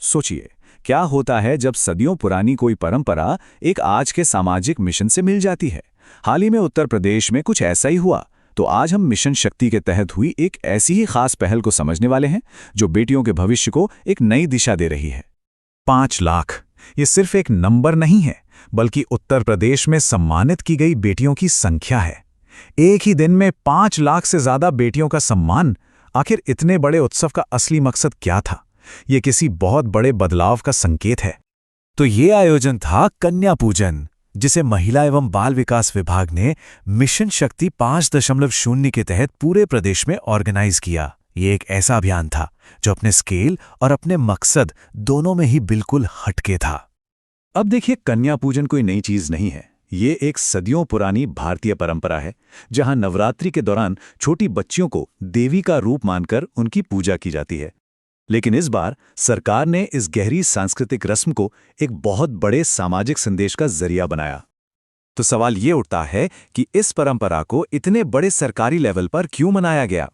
सोचिए, क्या होता है जब सदियों पुरानी कोई परंपरा एक आज के सामाजिक मिशन से मिल जाती है। हाल ही में उत्तर प्रदेश में कुछ ऐसा ही हुआ। तो आज हम मिशन शक्ति के तहत हुई एक ऐसी ही खास पहल को समझने वाले हैं, जो बेटियों के भविष्य को एक नई दिशा दे रही है। 5 लाख, ये सिर्फ एक नंबर नहीं है, बल्कि उत्तर प्रदेश में सम्मानित की गई बेटियों की संख्या है। एक ही दिन में 5 लाख से ज्यादा बेटियों का सम्मान। आखिर इतने बड़े उत्सव का असली मकसद क्या था? ये किसी बहुत बड़े बदलाव का संकेत है। तो ये आयोजन था कन्या पूजन, जिसे महिला एवं बाल विकास विभाग ने मिशन शक्ति 5.0 के तहत पूरे प्रदेश में ऑर्गेनाइज किया। ये एक ऐसा अभियान था जो अपने स्केल और अपने मकसद दोनों में ही बिल्कुल हटके था। अब देखिए, कन्या पूजन कोई नई चीज नहीं है। ये एक सदियों पुरानी भारतीय परंपरा है, जहां नवरात्रि के दौरान छोटी बच्चियों को देवी का रूप मानकर उनकी पूजा की जाती है। लेकिन इस बार सरकार ने इस गहरी सांस्कृतिक रस्म को एक बहुत बड़े सामाजिक संदेश का जरिया बनाया। तो सवाल ये उठता है कि इस परंपरा को इतने बड़े सरकारी लेवल पर क्यों मनाया गया?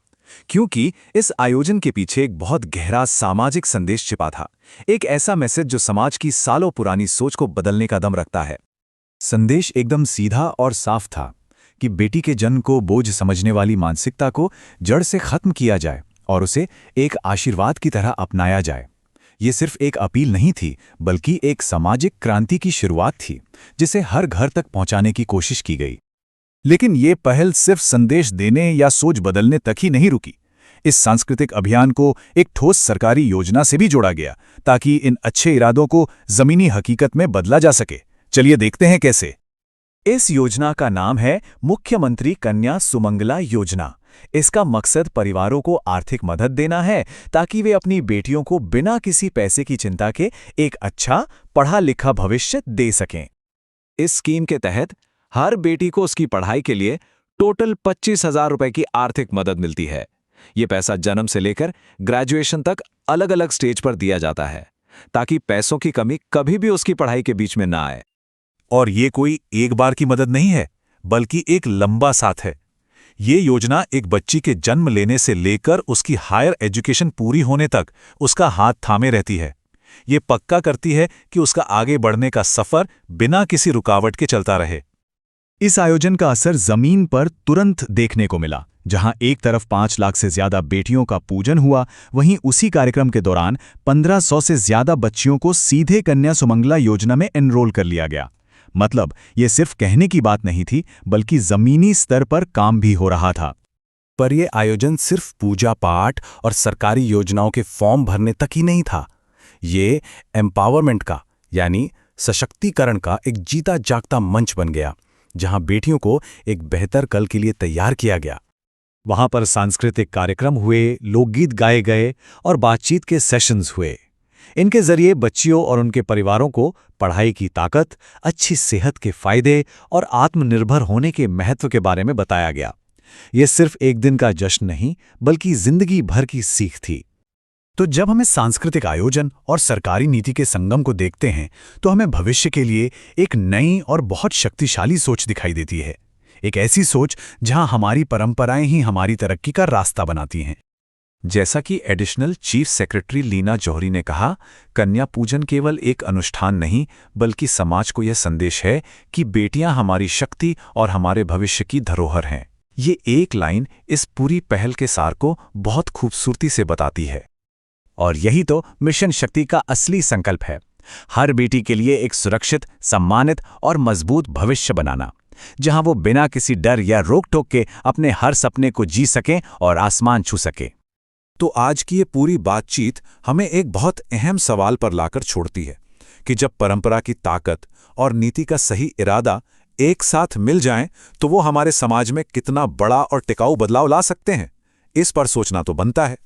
क्योंकि इस आयोजन के पीछे एक बहुत गहरा सामाजिक संदेश छिपा था। एक ऐसा मैसेज जो समाज की सालों पुरानी सोच को बदलने का दम रखता है। संदेश एकदम सीधा और साफ था कि बेटी के जन्म को बोझ समझने वाली मानसिकता को जड़ से खत्म किया जाए और उसे एक आशीर्वाद की तरह अपनाया जाए। ये सिर्फ एक अपील नहीं थी, बल्कि एक सामाजिक क्रांति की शुरुआत थी, जिसे हर घर तक पहुंचाने की कोशिश की गई। लेकिन ये पहल सिर्फ संदेश देने या सोच बदलने तक ही नहीं रुकी। इस सांस्कृतिक अभियान को एक ठोस सरकारी योजना से भी जोड़ा गया, ताकि इन अच्छे इरादों को जमीनी हकीकत में बदला जा सके। चलिए देखते हैं कैसे। इस योजना का नाम है मुख्यमंत्री कन्या सुमंगला योजना। इसका मकसद परिवारों को आर्थिक मदद देना है, ताकि वे अपनी बेटियों को बिना किसी पैसे की चिंता के एक अच्छा पढ़ा लिखा भविष्य दे सकें। इस स्कीम के तहत हर बेटी को उसकी पढ़ाई के लिए टोटल 25,000 रुपए की आर्थिक मदद मिलती है। ये पैसा जन्म से लेकर ग्रेजुएशन तक अलग अलग स्टेज पर दिया जाता है, ताकि पैसों की कमी कभी भी उसकी पढ़ाई के बीच में ना आए। और ये कोई एक बार की मदद नहीं है, बल्कि एक लंबा साथ है। ये योजना एक बच्ची के जन्म लेने से लेकर उसकी हायर एजुकेशन पूरी होने तक उसका हाथ थामे रहती है। ये पक्का करती है कि उसका आगे बढ़ने का सफर बिना किसी रुकावट के चलता रहे। इस आयोजन का असर जमीन पर तुरंत देखने को मिला। जहां एक तरफ 5 लाख से ज्यादा बेटियों का पूजन हुआ, वहीं उसी कार्यक्रम के दौरान 1500 से ज्यादा बच्चियों को सीधे कन्या सुमंगला योजना में एनरोल कर लिया गया। मतलब ये सिर्फ कहने की बात नहीं थी, बल्कि जमीनी स्तर पर काम भी हो रहा था। पर यह आयोजन सिर्फ पूजा पाठ और सरकारी योजनाओं के फॉर्म भरने तक ही नहीं था। ये एम्पावरमेंट का, यानी सशक्तिकरण का एक जीता जागता मंच बन गया, जहां बेटियों को एक बेहतर कल के लिए तैयार किया गया। वहां पर सांस्कृतिक कार्यक्रम हुए, लोकगीत गाए गए और बातचीत के सेशंस हुए। इनके जरिए बच्चियों और उनके परिवारों को पढ़ाई की ताकत, अच्छी सेहत के फायदे और आत्मनिर्भर होने के महत्व के बारे में बताया गया। यह सिर्फ एक दिन का जश्न नहीं, बल्कि जिंदगी भर की सीख थी। तो जब हमें सांस्कृतिक आयोजन और सरकारी नीति के संगम को देखते हैं, तो हमें भविष्य के लिए एक नई और बहुत शक्तिशाली सोच दिखाई देती है। एक ऐसी सोच जहां हमारी परंपराएं ही हमारी तरक्की का रास्ता बनाती हैं। जैसा कि एडिशनल चीफ सेक्रेटरी लीना जौहरी ने कहा, कन्या पूजन केवल एक अनुष्ठान नहीं, बल्कि समाज को यह संदेश है कि बेटियां हमारी शक्ति और हमारे भविष्य की धरोहर हैं। ये एक लाइन इस पूरी पहल के सार को बहुत खूबसूरती से बताती है। और यही तो मिशन शक्ति का असली संकल्प है, हर बेटी के लिए एक सुरक्षित, सम्मानित और मजबूत भविष्य बनाना, जहां वो बिना किसी डर या रोक टोक के अपने हर सपने को जी सकें और आसमान छू सकें। तो आज की ये पूरी बातचीत हमें एक बहुत अहम सवाल पर लाकर छोड़ती है कि जब परंपरा की ताकत और नीति का सही इरादा एक साथ मिल जाएं, तो वो हमारे समाज में कितना बड़ा और टिकाऊ बदलाव ला सकते हैं। इस पर सोचना तो बनता है।